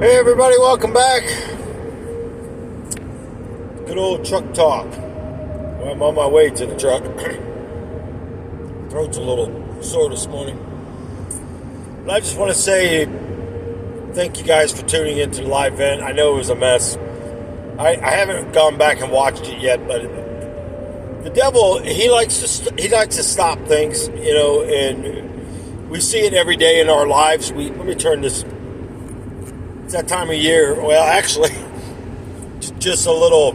Hey everybody, welcome back. Good old truck talk. Well, I'm on my way to the truck. Throat's a little sore this morning. But I just want to say thank you guys for tuning into the live event. I know it was a mess. I haven't gone back and watched it yet, but the devil, he likes to stop things, and we see it every day in our lives. Let me turn this. It's that time of year. Well, actually, just a little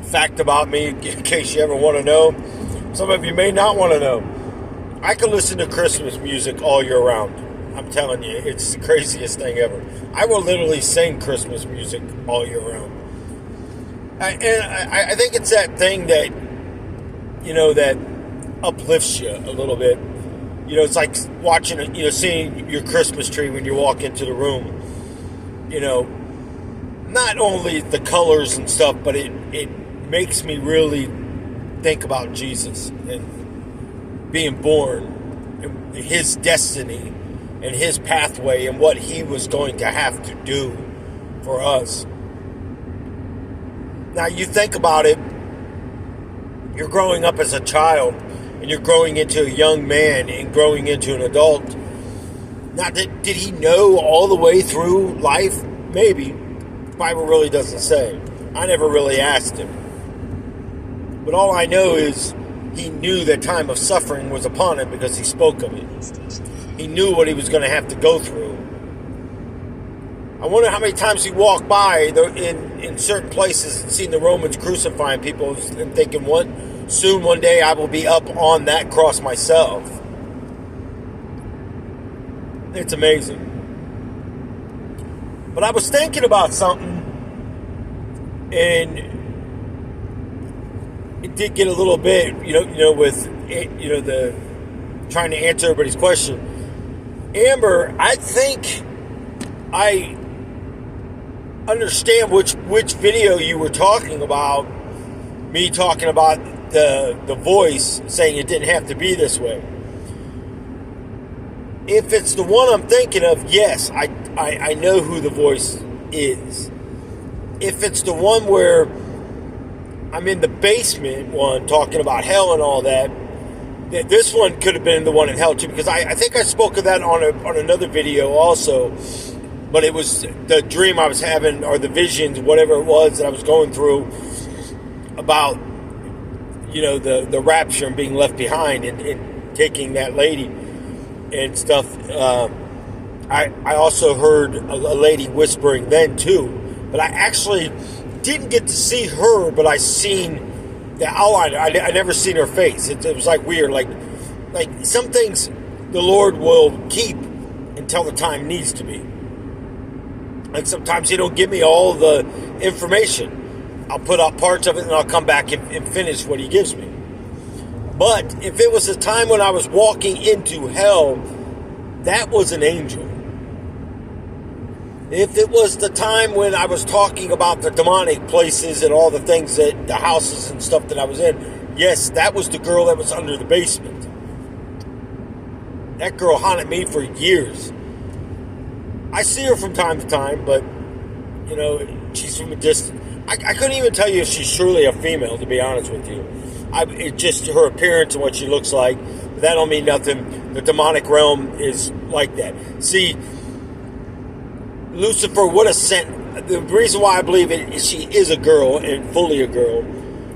fact about me in case you ever want to know. Some of you may not want to know. I can listen to Christmas music all year round. I'm telling you, it's the craziest thing ever. I will literally sing Christmas music all year round. I think it's that thing that, that uplifts you a little bit. It's like watching, seeing your Christmas tree when you walk into the room. Not only the colors and stuff, but it makes me really think about Jesus and being born, and his destiny and his pathway and what he was going to have to do for us. Now you think about it, you're growing up as a child and you're growing into a young man and growing into an adult. Now, did he know all the way through life? Maybe. The Bible really doesn't say. I never really asked him. But all I know is he knew that time of suffering was upon him because he spoke of it. He knew what he was going to have to go through. I wonder how many times he walked by in certain places and seen the Romans crucifying people and thinking, soon one day I will be up on that cross myself. It's amazing. But I was thinking about something, and it did get a little bit, with the trying to answer everybody's question. Amber, I think I understand which video you were talking about. Me talking about the voice saying it didn't have to be this way. If it's the one I'm thinking of, yes, I know who the voice is. If it's the one where I'm in the basement one talking about hell and all that, this one could have been the one in hell too, because I think I spoke of that on another video also, but it was the dream I was having, or the visions, whatever it was that I was going through about, the rapture and being left behind and taking that lady and stuff. I also heard a lady whispering then too, but I actually didn't get to see her, but I seen the outline. I never seen her face. It was like weird, like some things the Lord will keep until the time needs to be. Like sometimes he don't give me all the information. I'll put out parts of it and I'll come back and finish what he gives me. But if it was a time when I was walking into hell, that was an angel. If it was the time when I was talking about the demonic places and all the things that the houses and stuff that I was in, yes, that was the girl that was under the basement. That girl haunted me for years. I see her from time to time, but, she's from a distance. I couldn't even tell you if she's truly a female, to be honest with you. It's just her appearance and what she looks like. But that don't mean nothing. The demonic realm is like that. See, Lucifer would have sent, the reason why I believe it is she is a girl and fully a girl.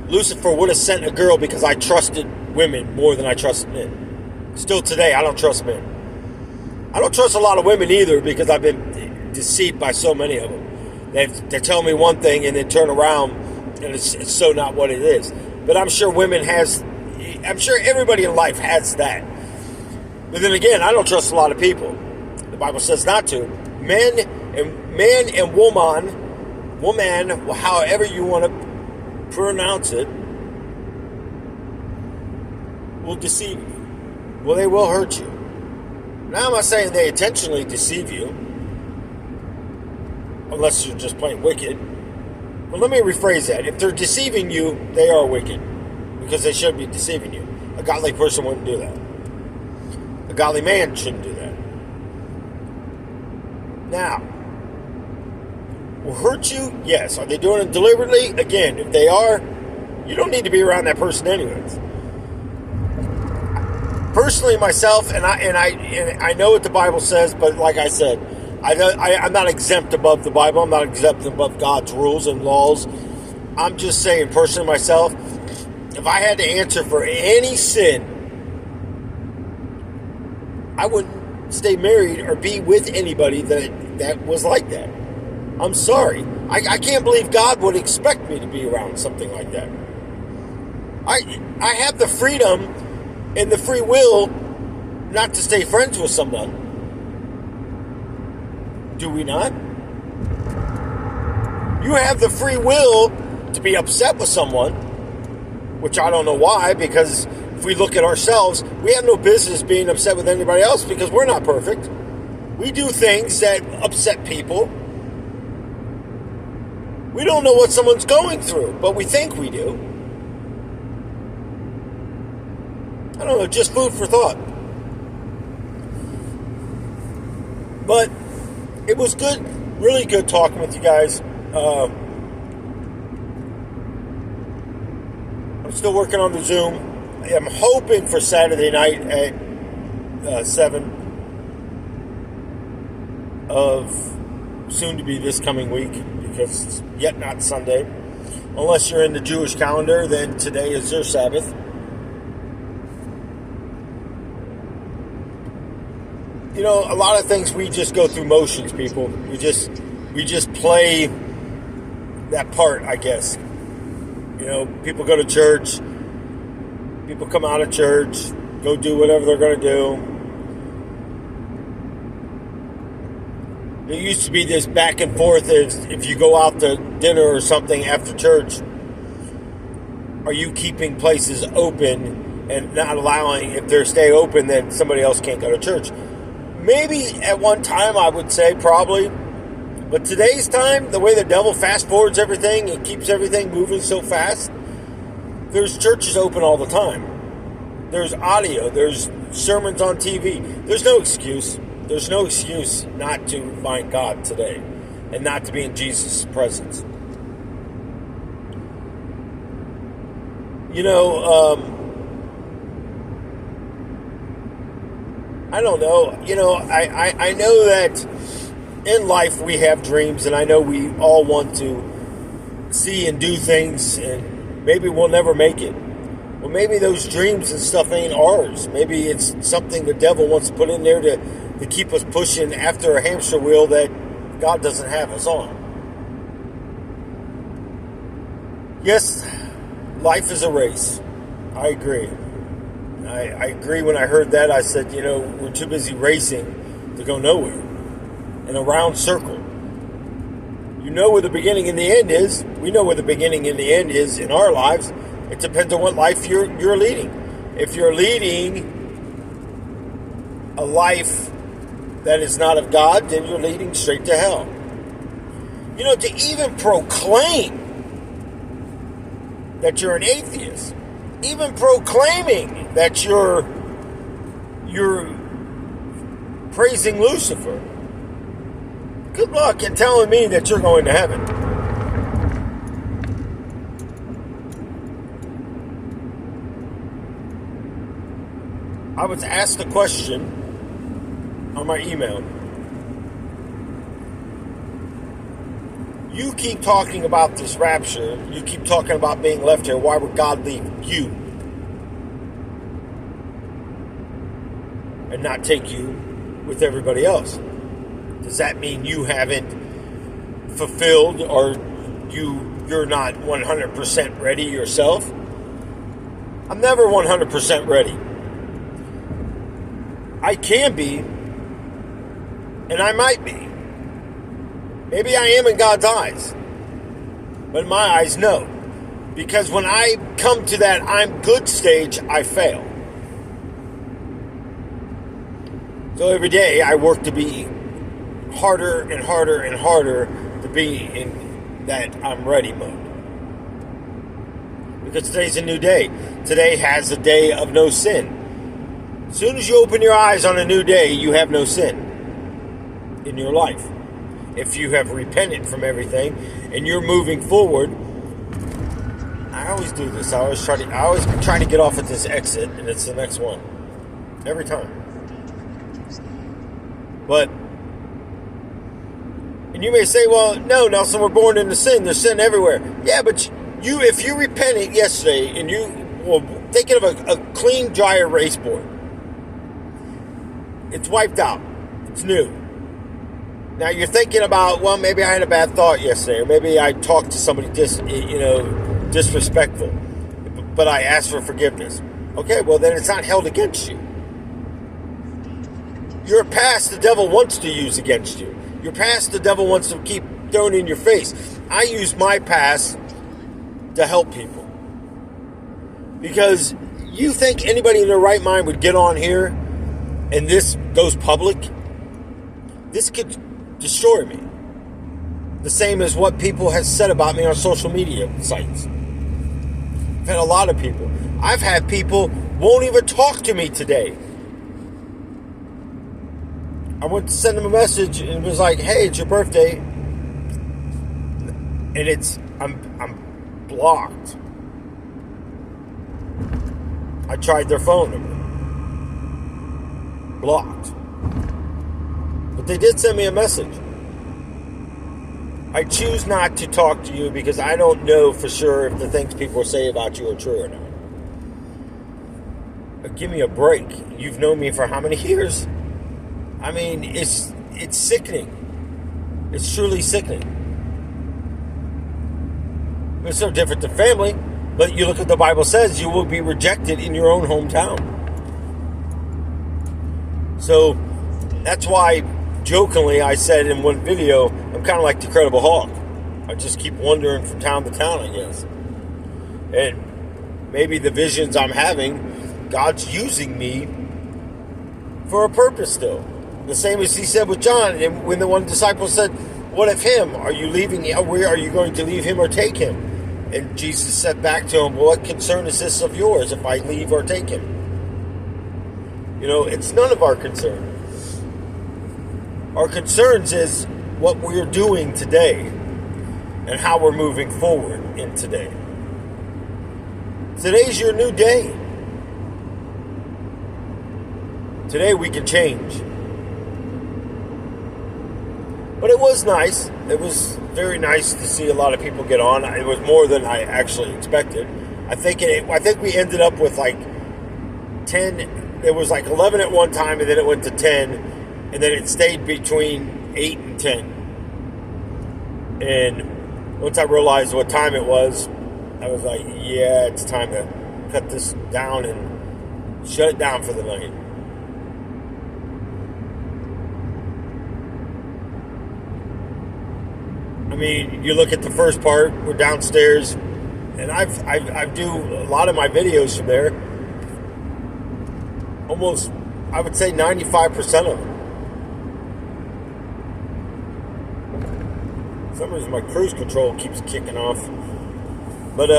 Lucifer would have sent a girl because I trusted women more than I trust men. Still today, I don't trust men. I don't trust a lot of women either because I've been deceived by so many of them. They tell me one thing and then turn around and it's so not what it is. But I'm sure I'm sure everybody in life has that. But then again, I don't trust a lot of people. The Bible says not to. Man and woman, however you want to pronounce it, will deceive you. Well, they will hurt you. Now, I'm not saying they intentionally deceive you, unless you're just plain wicked. But let me rephrase that. If they're deceiving you, they are wicked, because they shouldn't be deceiving you. A godly person wouldn't do that. A godly man shouldn't do that. Now, will hurt you? Yes. Are they doing it deliberately? Again, if they are, you don't need to be around that person anyways. Personally, myself, and I know what the Bible says, but like I said, I'm not exempt above the Bible. I'm not exempt above God's rules and laws. I'm just saying, personally, myself, if I had to answer for any sin, I wouldn't stay married or be with anybody that was like that. I'm sorry. I can't believe God would expect me to be around something like that. I have the freedom and the free will not to stay friends with someone. Do we not? You have the free will to be upset with someone, which I don't know why, because if we look at ourselves, we have no business being upset with anybody else because we're not perfect. We do things that upset people. We don't know what someone's going through, but we think we do. I don't know, just food for thought. But it was good, really good talking with you guys. I'm still working on the Zoom. I'm hoping for Saturday night at 7 of soon to be this coming week, because it's yet not Sunday. Unless you're in the Jewish calendar, then today is their Sabbath. You know, a lot of things we just go through motions, people. We just play that part, I guess. You know, people go to church. People come out of church, go do whatever they're going to do. There used to be this back and forth if you go out to dinner or something after church, are you keeping places open and not allowing, if they stay open, then somebody else can't go to church? Maybe at one time I would say probably, but today's time, the way the devil fast forwards everything and keeps everything moving so fast, there's churches open all the time. There's audio, there's sermons on TV. There's no excuse. There's no excuse not to find God today and not to be in Jesus' presence. You know, I don't know. You know, I know that in life we have dreams, and I know we all want to see and do things, and maybe we'll never make it. Well, maybe those dreams and stuff ain't ours. Maybe it's something the devil wants to put in there to keep us pushing after a hamster wheel that God doesn't have us on. Yes, life is a race. I agree. I agree. When I heard that, I said, you know, we're too busy racing to go nowhere. In a round circle. You know where the beginning and the end is. We know where the beginning and the end is in our lives. It depends on what life you're leading. If you're leading a life that is not of God, then you're leading straight to hell. You know, to even proclaim that you're an atheist, even proclaiming that you're praising Lucifer, good luck in telling me that you're going to heaven. I was asked a question on my email. You keep talking about this rapture. You keep talking about being left here. Why would God leave you and not take you with everybody else? Does that mean you haven't fulfilled, or you're not 100% ready yourself? I'm never 100% ready. I can be, and I might be. Maybe I am in God's eyes. But in my eyes, no. Because when I come to that I'm good stage, I fail. So every day I work to be harder and harder and harder to be in that I'm ready mode. Because today's a new day. Today has a day of no sin. As soon as you open your eyes on a new day, you have no sin in your life. if you have repented from everything and you're moving forward. I always do this. I always try to get off at this exit, and it's the next one every time. But, and you may say, well, no, Nelson, we're born into sin. There's sin everywhere. Yeah, but if you repented yesterday and you were thinking of a clean, dry erase board, it's wiped out. It's new. Now you're thinking about, well, maybe I had a bad thought yesterday, or maybe I talked to somebody disrespectful, but I asked for forgiveness. Okay, well then it's not held against you. Your past the devil wants to use against you. Your past the devil wants to keep throwing in your face. I use my past to help people. Because you think anybody in their right mind would get on here and this goes public? This could destroy me. The same as what people have said about me on social media sites. I've had a lot of people. I've had people won't even talk to me today. I went to send them a message and it was like, hey, it's your birthday. And I'm blocked. I tried their phone number. Blocked. But they did send me a message. I choose not to talk to you because I don't know for sure if the things people say about you are true or not. But give me a break. You've known me for how many years? I mean, it's sickening. It's truly sickening. It's no different than family, but you look at the Bible says you will be rejected in your own hometown. So that's why, jokingly, I said in one video, I'm kind of like the Incredible Hulk. I just keep wandering from town to town, I guess. And maybe the visions I'm having, God's using me for a purpose still. The same as he said with John, and when the one disciple said, what of him? Are you leaving? Where are you going to leave him or take him? And Jesus said back to him, well, what concern is this of yours if I leave or take him? You know, it's none of our concern. Our concerns is what we're doing today and how we're moving forward in today. Today's your new day. Today we can change. But it was nice. It was very nice to see a lot of people get on. It was more than I actually expected. I think we ended up with like 10. It was like 11 at one time, and then it went to 10, and then it stayed between 8 and 10. And once I realized what time it was, I was like, yeah, it's time to cut this down and shut it down for the night. I mean, you look at the first part, we're downstairs, and I do a lot of my videos from there. Almost, I would say 95% of them. For some reason my cruise control keeps kicking off. But,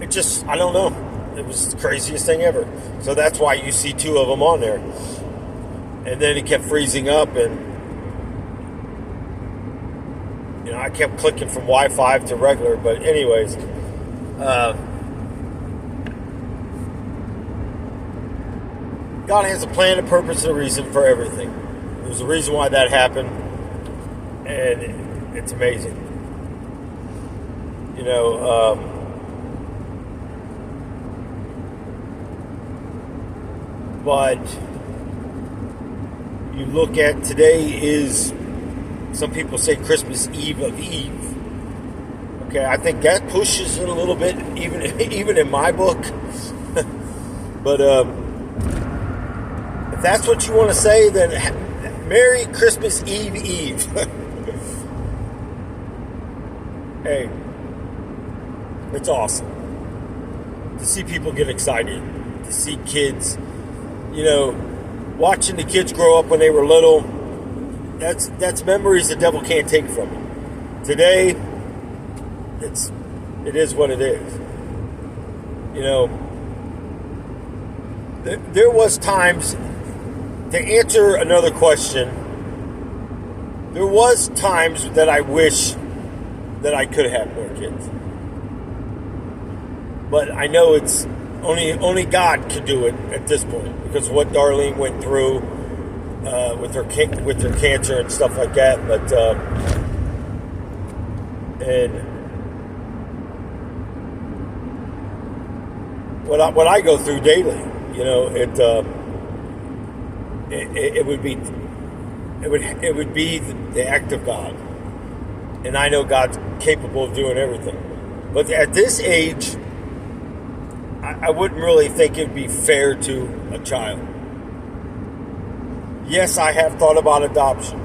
it just, I don't know. It was the craziest thing ever. So that's why you see 2 of them on there. And then it kept freezing up, and you know, I kept clicking from Wi-Fi to regular, but anyways, God has a plan, a purpose, and a reason for everything. There's a reason why that happened, and it's amazing. You know, but you look at today is, some people say Christmas Eve of Eve. Okay, I think that pushes it a little bit, even in my book. But if that's what you want to say, then Merry Christmas Eve. Hey, it's awesome to see people get excited, to see kids, you know, watching the kids grow up when they were little. That's memories the devil can't take from you. Today, it is what it is. You know, there was times to answer another question, there was times that I wish that I could have more kids. But I know it's only God could do it at this point because of what Darlene went through with her cancer and stuff like that. But and what I go through daily, it would be the act of God, and I know God's capable of doing everything. But at this age, I wouldn't really think it'd be fair to a child. Yes, I have thought about adoption.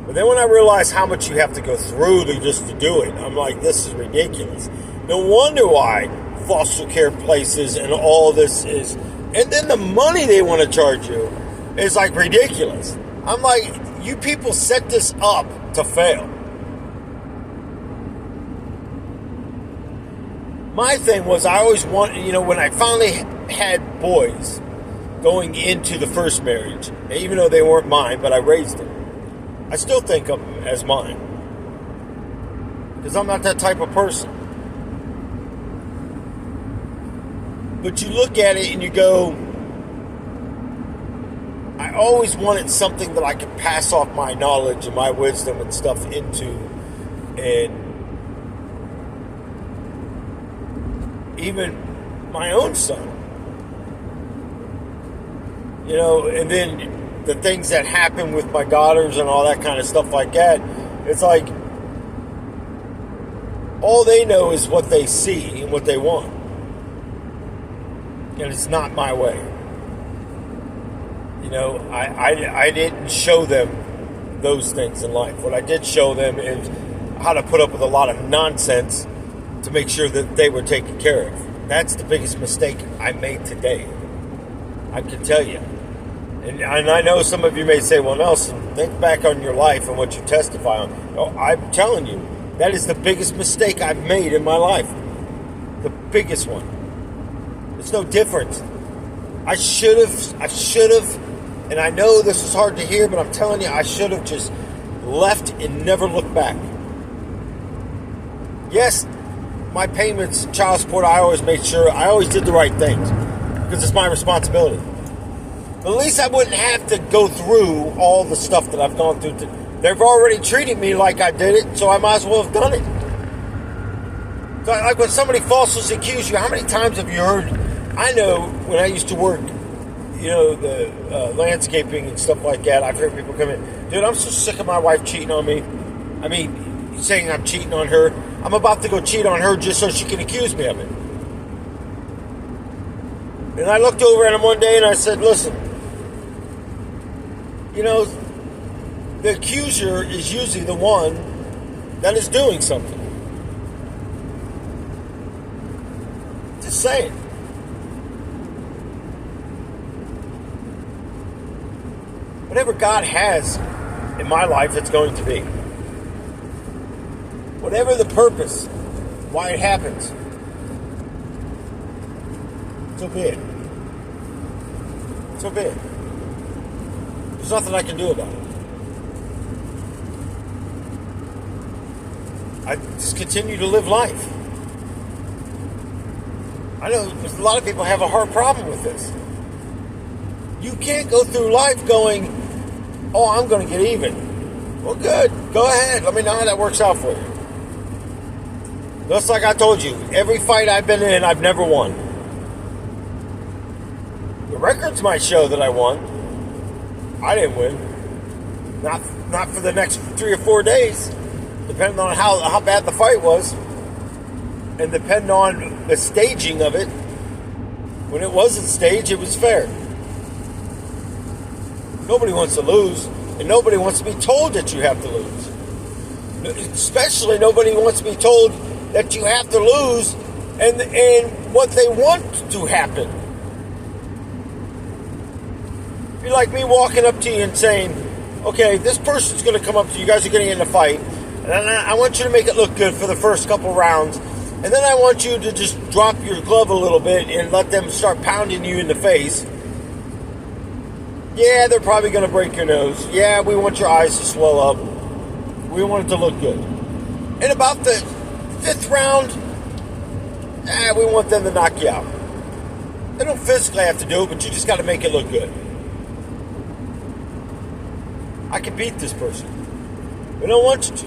But then when I realize how much you have to go through just to do it, I'm like, this is ridiculous. No wonder why foster care places and all this is... And then the money they want to charge you is like ridiculous. I'm like, you people set this up to fail. My thing was I always wanted, when I finally had boys going into the first marriage, even though they weren't mine, but I raised them, I still think of them as mine. Because I'm not that type of person. But you look at it and you go, I always wanted something that I could pass off my knowledge and my wisdom and stuff into. And even my own son. And then the things that happen with my daughters and all that kind of stuff like that, it's like all they know is what they see and what they want. And it's not my way. I didn't show them those things in life. What I did show them is how to put up with a lot of nonsense to make sure that they were taken care of. That's the biggest mistake I made today. I can tell you. And I know some of you may say, well, Nelson, think back on your life and what you testify on. Oh, I'm telling you, that is the biggest mistake I've made in my life. The biggest one. It's no different. I should have, and I know this is hard to hear, but I'm telling you, I should have just left and never looked back. Yes, my payments, child support, I always made sure, I always did the right things because it's my responsibility. But at least I wouldn't have to go through all the stuff that I've gone through. They've already treated me like I did it, so I might as well have done it. So like when somebody falsely accuses you, how many times have you heard? I know when I used to work, the landscaping and stuff like that, I've heard people come in, dude, I'm so sick of my wife cheating on me. I mean, saying I'm cheating on her. I'm about to go cheat on her just so she can accuse me of it. And I looked over at him one day and I said, listen, the accuser is usually the one that is doing something. Just saying. Whatever God has in my life, it's going to be. Whatever the purpose, why it happens, so be it. So be it. There's nothing I can do about it. I just continue to live life. I know a lot of people have a hard problem with this. You can't go through life going, oh, I'm going to get even. Well, good. Go ahead. Let me know how that works out for you. Just like I told you, every fight I've been in, I've never won. The records might show that I won. I didn't win. Not for the next 3 or 4 days, depending on how bad the fight was, and depending on the staging of it. When it wasn't staged, it was fair. Nobody wants to lose, and nobody wants to be told that you have to lose. Especially nobody wants to be told that you have to lose and what they want to happen. It'd be like me walking up to you and saying, okay, this person's going to come up to you, guys are going to get in a fight, and I want you to make it look good for the first couple rounds, and then I want you to just drop your glove a little bit and let them start pounding you in the face. Yeah, they're probably going to break your nose. Yeah, we want your eyes to swell up. We want it to look good. In about the 5th round, we want them to knock you out. They don't physically have to do it, but you just got to make it look good. I can beat this person. We don't want you to.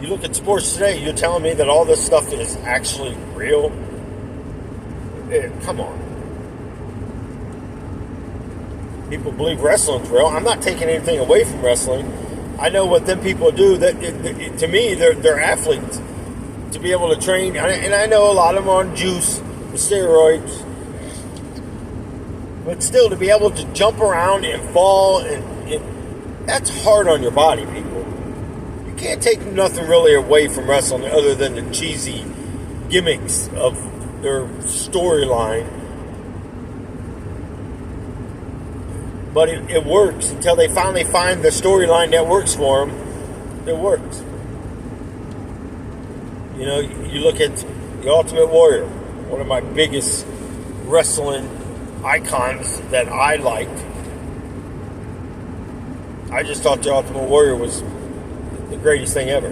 You look at sports today, you're telling me that all this stuff is actually real? Come on. People believe wrestling's real. I'm not taking anything away from wrestling. I know what them people do. That to me, they're athletes. To be able to train, and I know a lot of them are on juice, the steroids, but still to be able to jump around and fall, and that's hard on your body, people. You can't take nothing really away from wrestling other than the cheesy gimmicks of their storyline. But it works until they finally find the storyline that works for them. It works. You know, you look at The Ultimate Warrior, one of my biggest wrestling icons that I liked. I just thought The Ultimate Warrior was the greatest thing ever.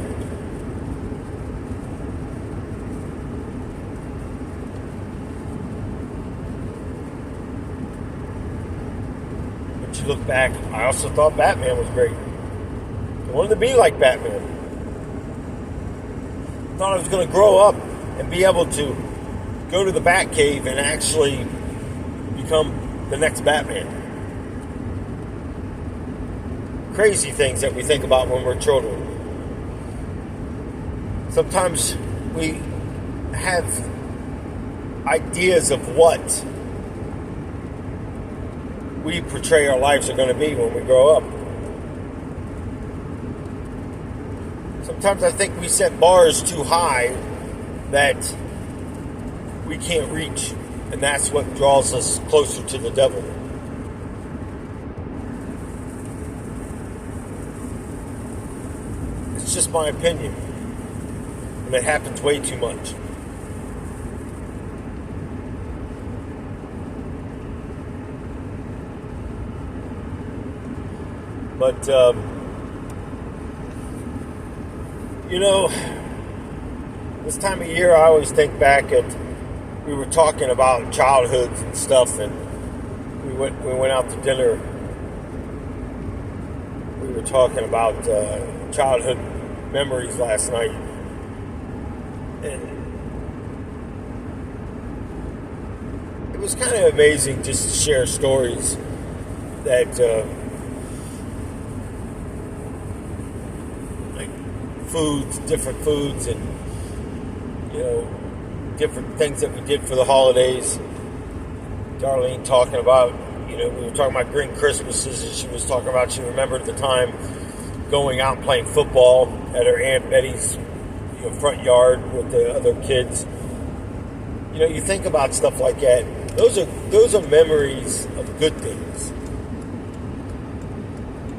But you look back, I also thought Batman was great. I wanted to be like Batman. Thought I was going to grow up and be able to go to the Batcave and actually become the next Batman. Crazy things that we think about when we're children. Sometimes we have ideas of what we portray our lives are going to be when we grow up. Sometimes I think we set bars too high that we can't reach, and that's what draws us closer to the devil. It's just my opinion, and it happens way too much. But you know, this time of year, I always think back at, we were talking about childhoods and stuff, and we went out to dinner. We were talking about childhood memories last night, and it was kind of amazing just to share stories that foods, different foods, and you know, different things that we did for the holidays. Darlene talking about, you know, we were talking about green Christmases, and she was talking about she remembered at the time going out and playing football at her Aunt Betty's, you know, front yard with the other kids. You know, you think about stuff like that. Those are memories of good things.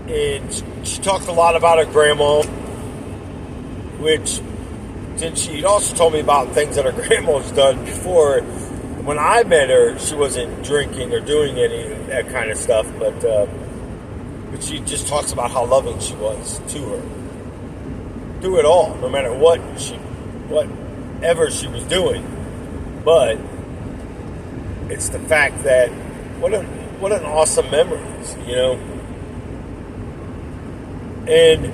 And she talked a lot about her grandma, which, since she also told me about things that her grandma's done before. When I met her, she wasn't drinking or doing any of that kind of stuff, but she just talks about how loving she was to her. Through it all, no matter whatever she was doing. But it's the fact that what an awesome memories, you know. And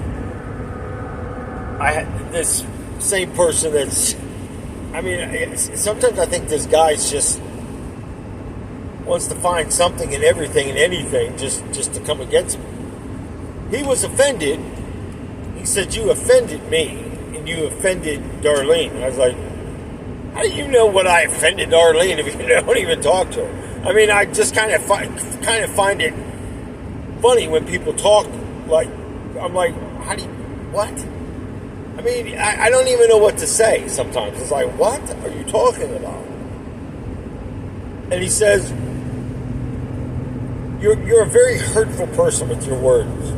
I had this same person that's, I mean, sometimes I think this guy's just wants to find something in everything and anything just to come against me. He was offended. He said, "You offended me, and you offended Darlene." And I was like, "How do you know what I offended Darlene if you don't even talk to her?" I mean, I just kind of find it funny when people talk like, I'm like, how do you, what? I mean, I don't even know what to say sometimes. It's like, what are you talking about? And he says, you're a very hurtful person with your words.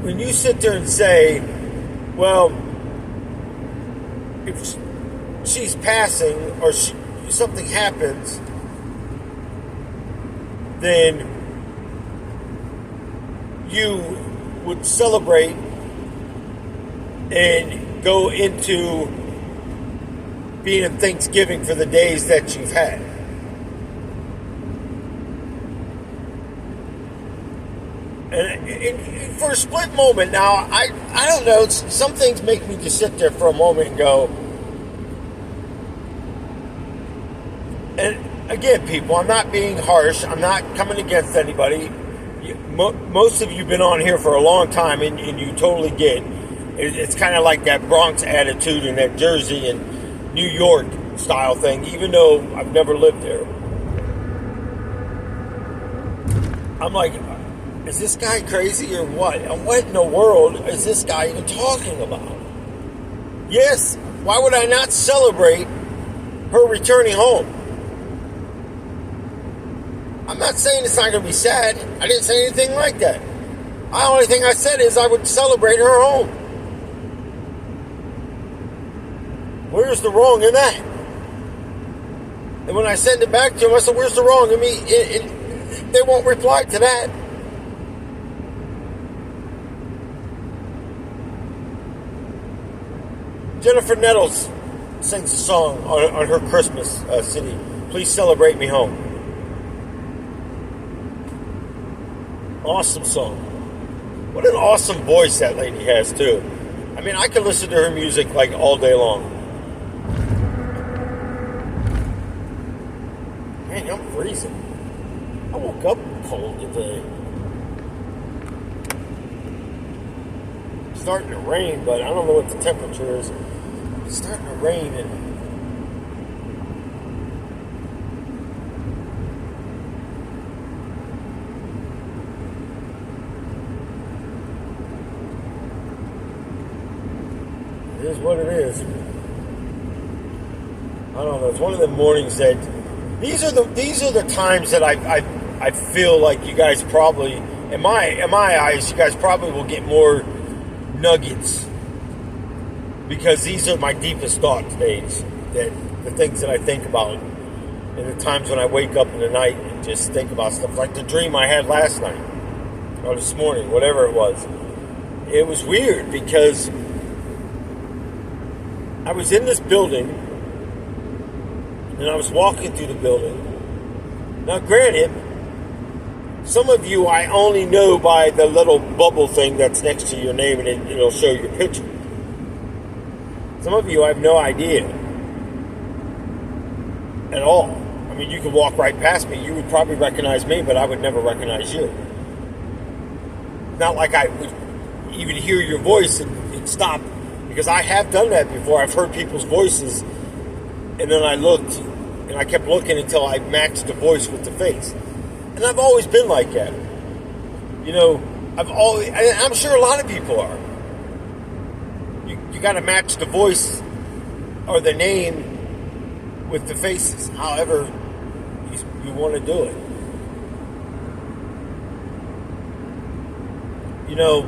When you sit there and say, well, if she's passing or something happens, then you would celebrate and go into being in Thanksgiving for the days that you've had. And for a split moment now, I don't know, some things make me just sit there for a moment and go, and again, people, I'm not being harsh, I'm not coming against anybody. Most of you have been on here for a long time, and you totally get it's kind of like that Bronx attitude and that Jersey and New York style thing, even though I've never lived there. I'm like, is this guy crazy or what? And what in the world is this guy even talking about? Yes, why would I not celebrate her returning home? I'm not saying it's not going to be sad. I didn't say anything like that. The only thing I said is I would celebrate her home. Where's the wrong in that? And when I send it back to him, I said, where's the wrong in me? They won't reply to that. Jennifer Nettles sings a song on her Christmas CD. Please celebrate me home. Awesome song. What an awesome voice that lady has too. I mean, I could listen to her music like all day long. Man, I'm freezing. I woke up cold today. It's starting to rain, but I don't know what the temperature is. It's starting to rain and it is what it is. I don't know. It's one of the mornings that these are the times that I feel like you guys probably, in my eyes, you guys probably will get more nuggets, because these are my deepest thought days, that the things that I think about, and the times when I wake up in the night and just think about stuff, like the dream I had last night or this morning, whatever it was. It was weird because I was in this building, and I was walking through the building. Now, granted, some of you I only know by the little bubble thing that's next to your name, and it'll show your picture. Some of you I have no idea at all. I mean, you could walk right past me. You would probably recognize me, but I would never recognize you. Not like I would even hear your voice and stop. Because I have done that before. I've heard people's voices, and then I looked, and I kept looking until I matched the voice with the face. And I've always been like that. You know, I'm sure a lot of people are. You got to match the voice or the name with the faces, however you want to do it. You know,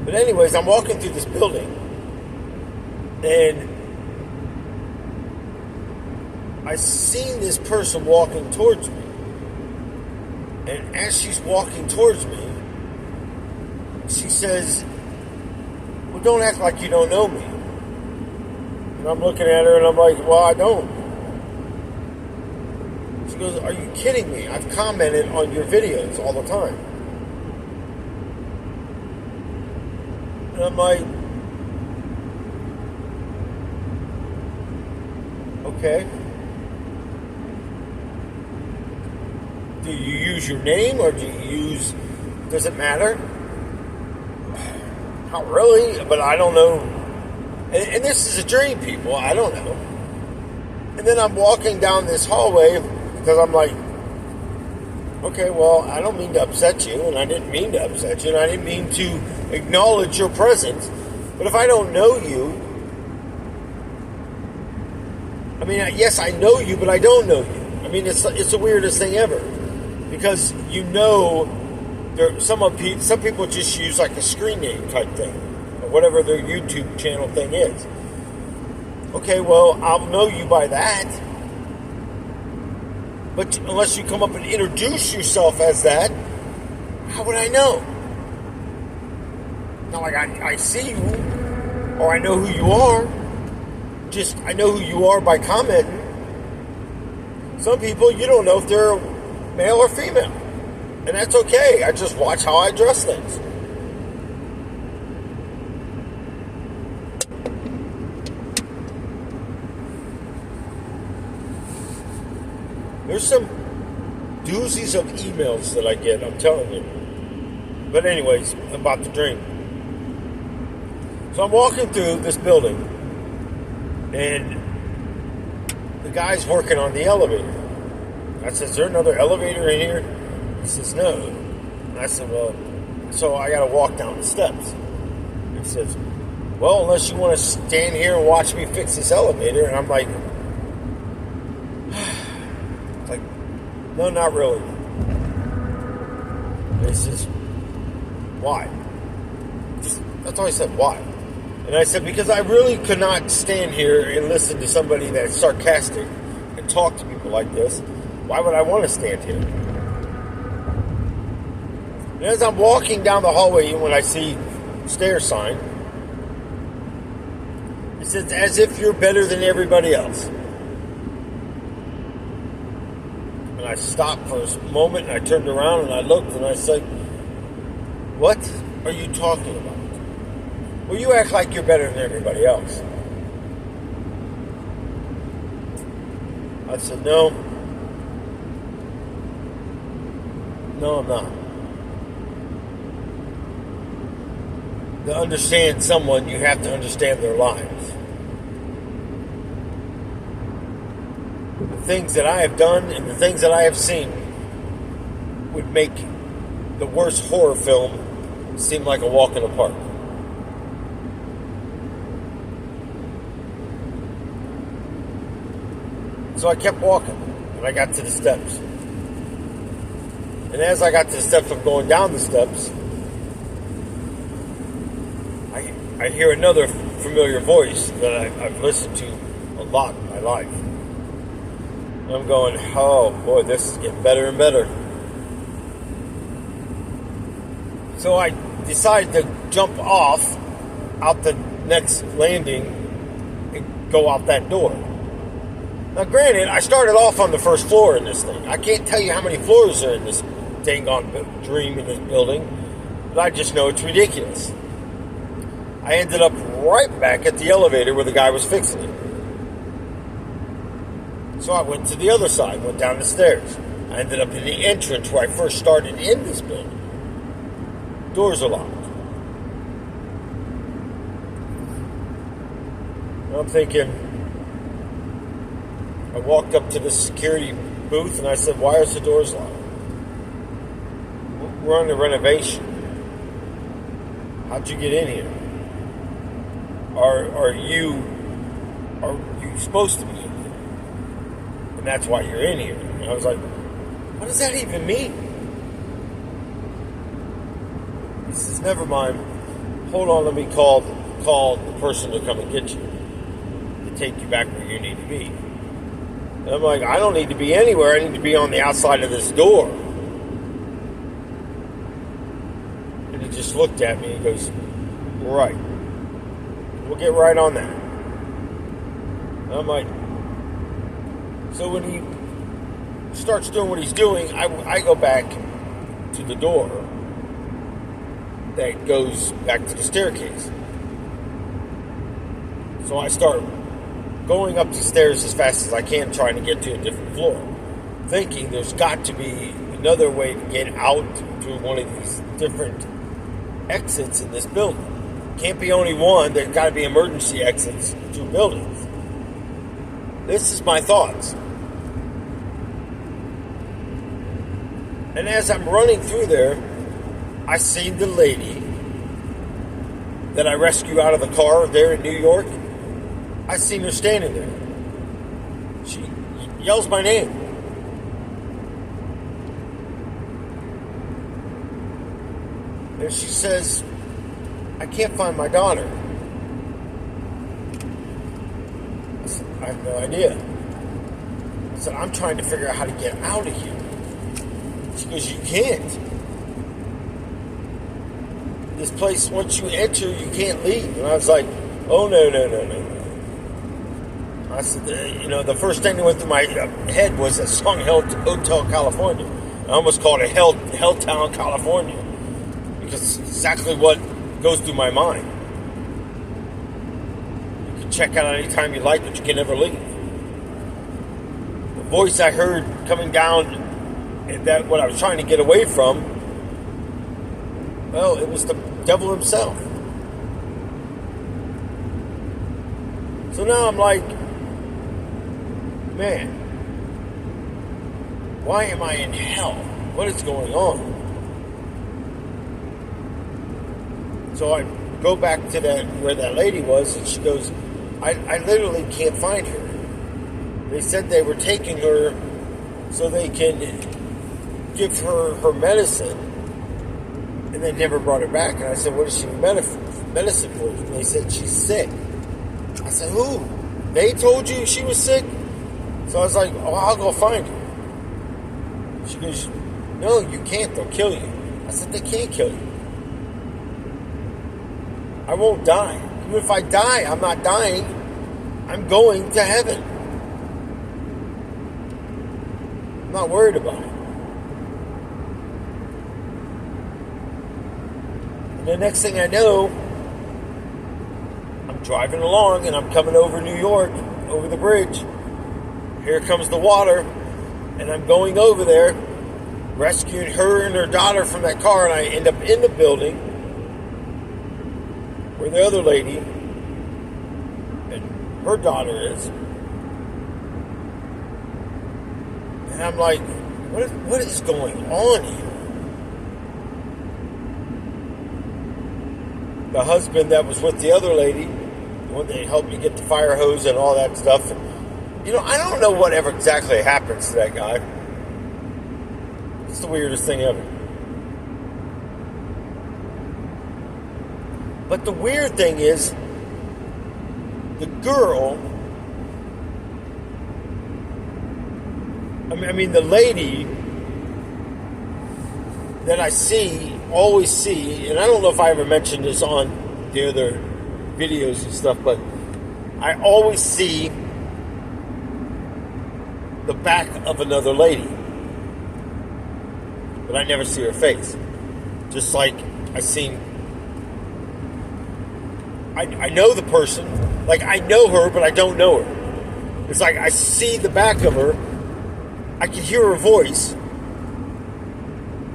but anyways, I'm walking through this building, and I seen this person walking towards me. And as she's walking towards me, she says, well, don't act like you don't know me. And I'm looking at her and I'm like, well, I don't. She goes, are you kidding me? I've commented on your videos all the time. And I'm like, okay. Do you use your name or does it matter? Not really, but I don't know. And this is a dream, people. I don't know. And then I'm walking down this hallway because I'm like, okay, well, I don't mean to upset you, and I didn't mean to upset you, and I didn't mean to acknowledge your presence. But if I don't know you, I mean, yes, I know you, but I don't know you. I mean, it's the weirdest thing ever, because some people just use like a screen name type thing, or whatever their YouTube channel thing is. Okay, well, I'll know you by that. But unless you come up and introduce yourself as that, how would I know? Not like I see you, or I know who you are. Just, I know who you are by commenting. Some people, you don't know if they're male or female. And that's okay. I just watch how I address things. There's some doozies of emails that I get, I'm telling you. But anyways, about the dream. So I'm walking through this building, and the guy's working on the elevator. I said, is there another elevator in here? He says, no. And I said, well, so I got to walk down the steps. He says, well, unless you want to stand here and watch me fix this elevator. And I'm like, no, not really. And he says, why? That's all he said, why? And I said, because I really could not stand here and listen to somebody that's sarcastic and talk to people like this. Why would I want to stand here? And as I'm walking down the hallway, when I see stair sign, it says, as if you're better than everybody else. And I stopped for a moment, and I turned around, and I looked, and I said, what are you talking about? Well, you act like you're better than everybody else. I said, no, I'm not. To understand someone, you have to understand their lives. The things that I have done and the things that I have seen would make the worst horror film seem like a walk in the park. So I kept walking, and I got to the steps. And as I got to the steps, I'm going down the steps, I hear another familiar voice that I've listened to a lot in my life. And I'm going, oh boy, this is getting better and better. So I decided to jump off out the next landing and go out that door. Now, granted, I started off on the first floor in this thing. I can't tell you how many floors are in this dang on dream in this building, but I just know it's ridiculous. I ended up right back at the elevator where the guy was fixing it. So I went to the other side, went down the stairs. I ended up in the entrance where I first started in this building. Doors are locked. And I'm thinking, I walked up to the security booth and I said, why are the doors locked? We're on the renovation. How'd you get in here? Are you supposed to be in here? And that's why you're in here. And I was like, what does that even mean? He says, never mind. Hold on, let me call the person to come and get you. To take you back where you need to be. And I'm like, I don't need to be anywhere. I need to be on the outside of this door. And he just looked at me and goes, right. We'll get right on that. And I'm like, so when he starts doing what he's doing, I go back to the door that goes back to the staircase. So I start going up the stairs as fast as I can, trying to get to a different floor, thinking there's got to be another way to get out to one of these different exits in this building. Can't be only one. There's got to be emergency exits to buildings. This is my thoughts. And as I'm running through there, I seen the lady that I rescued out of the car there in New York. I seen her standing there. She yells my name. And she says, I can't find my daughter. I said, I have no idea. I said, I'm trying to figure out how to get out of here. She goes, you can't. This place, once you enter, you can't leave. And I was like, oh, no. I said, the first thing that went through my head was that song Hotel California. I almost called it Helltown, California. Because it's exactly what goes through my mind. You can check out anytime you like, but you can never leave. The voice I heard coming down, and that what I was trying to get away from, well, it was the devil himself. So now I'm like, man, why am I in hell? What is going on? So I go back to where that lady was, and she goes, I literally can't find her. They said they were taking her so they can give her medicine, and they never brought her back. And I said, what is she medicine for? And they said, she's sick. I said, who? They told you she was sick? So I was like, oh, I'll go find her. She goes, no, you can't. They'll kill you. I said, they can't kill you. I won't die. Even if I die, I'm not dying. I'm going to heaven. I'm not worried about it. And the next thing I know, I'm driving along and I'm coming over New York, over the bridge. Here comes the water, and I'm going over there, rescuing her and her daughter from that car, and I end up in the building where the other lady and her daughter is. And I'm like, what is going on here? The husband that was with the other lady, when they helped me get the fire hose and all that stuff, I don't know whatever exactly happens to that guy. It's the weirdest thing ever. But the weird thing is, the girl, the lady that I always see, and I don't know if I ever mentioned this on the other videos and stuff, but I always see the back of another lady, but I never see her face. Just like I know the person, like I know her, but I don't know her. It's like I see the back of her, I can hear her voice,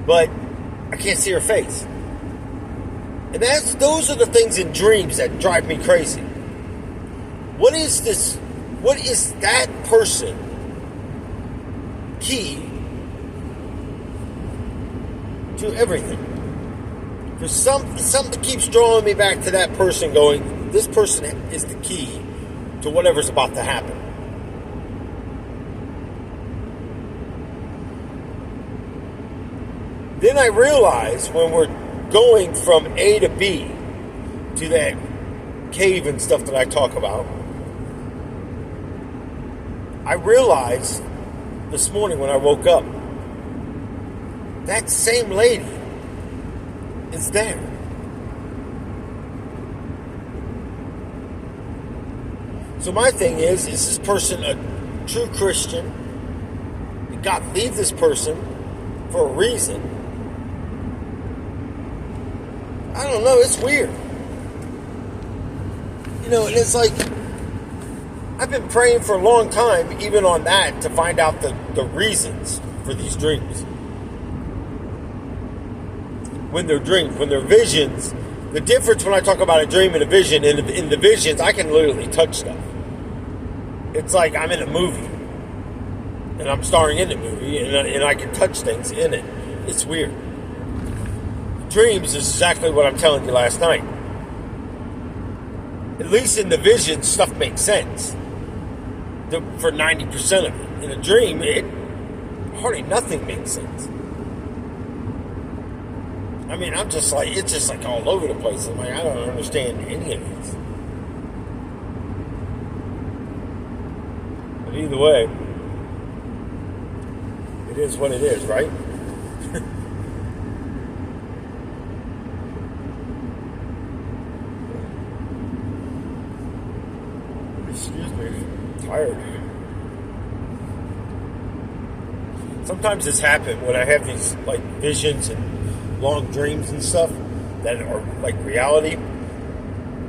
but I can't see her face. And those are the things in dreams that drive me crazy. What is this? What is that person key to everything? There's something that keeps drawing me back to that person, going, this person is the key to whatever's about to happen. Then I realize when we're going from A to B to that cave and stuff that I talk about, I realized this morning when I woke up, that same lady is there. So my thing is this person a true Christian? Did God leave this person for a reason? I don't know, it's weird. And it's like, I've been praying for a long time, even on that, to find out the reasons for these dreams. When they're dreams, when they're visions, the difference when I talk about a dream and a vision, in the visions, I can literally touch stuff. It's like I'm in a movie, and I'm starring in the movie, and I can touch things in it. It's weird. Dreams is exactly what I'm telling you last night. At least in the vision, stuff makes sense. For 90% of it. In a dream, hardly nothing makes sense. I mean, I'm just like, it's just like all over the place. I'm like, I don't understand any of this. But either way, it is what it is, right? Excuse me, I'm tired. Sometimes it's happened when I have these like visions and long dreams and stuff that are like reality.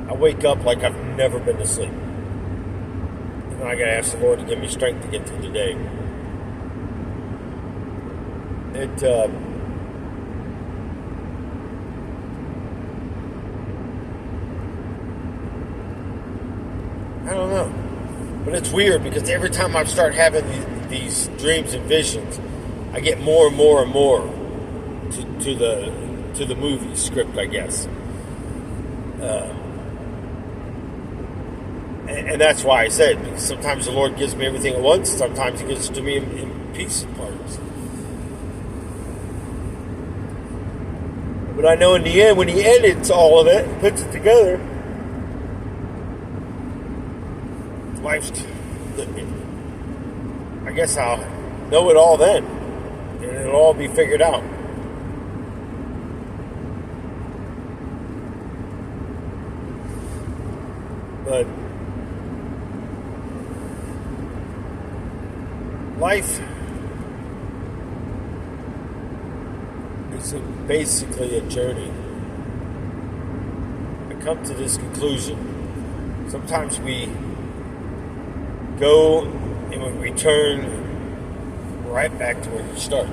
I wake up like I've never been to sleep. And then I gotta ask the Lord to give me strength to get through the day. I don't know. But it's weird because every time I start having these dreams and visions, I get more and more and more to the movie script, I guess. And that's why I said, because sometimes the Lord gives me everything at once, sometimes He gives it to me in pieces and parts. But I know in the end, when He edits all of it, puts it together, I guess I'll know it all then, and it'll all be figured out. But life is basically a journey. I come to this conclusion. Sometimes we go and we return right back to where you start.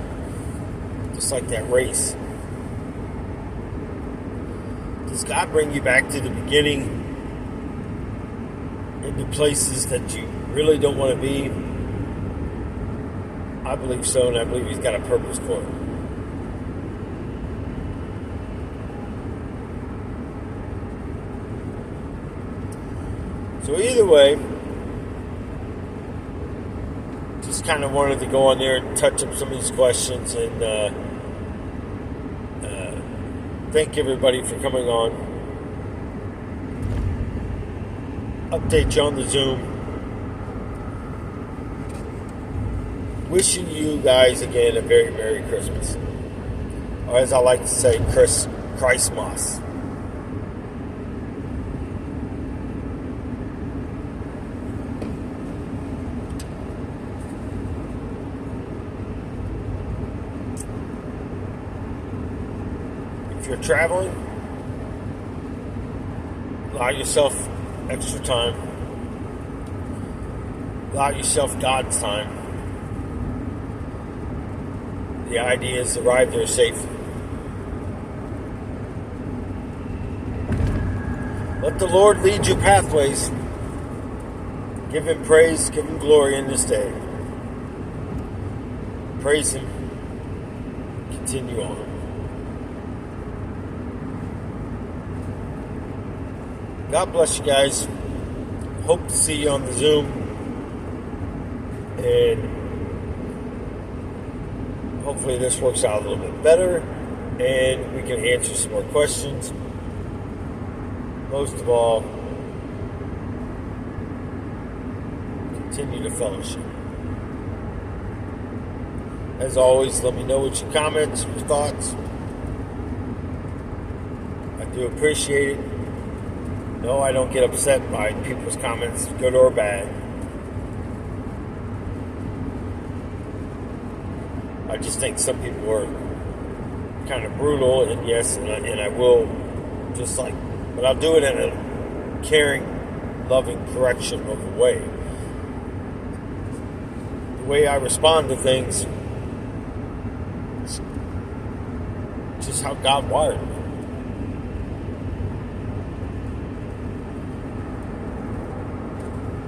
Just like that race. Does God bring you back to the beginning, into places that you really don't want to be? I believe so, and I believe He's got a purpose for it. So either way, just kind of wanted to go on there and touch up some of these questions, and thank everybody for coming on. Update you on the Zoom. Wishing you guys again a very Merry Christmas. Or as I like to say, Christmas. If you're traveling, allow yourself extra time. Allow yourself God's time. The idea is to arrive there safely. Let the Lord lead your pathways. Give Him praise, give Him glory in this day. Praise Him. Continue on. God bless you guys. Hope to see you on the Zoom. And hopefully this works out a little bit better and we can answer some more questions. Most of all, continue to fellowship. As always, let me know what your comments, your thoughts. I do appreciate it. No, I don't get upset by people's comments, good or bad. I just think some people are kind of brutal, and yes, and I will just like, but I'll do it in a caring, loving, correction of a way. The way I respond to things is just how God wired me.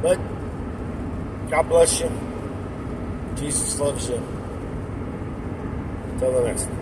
But God bless you. Jesus loves you. Until the next one.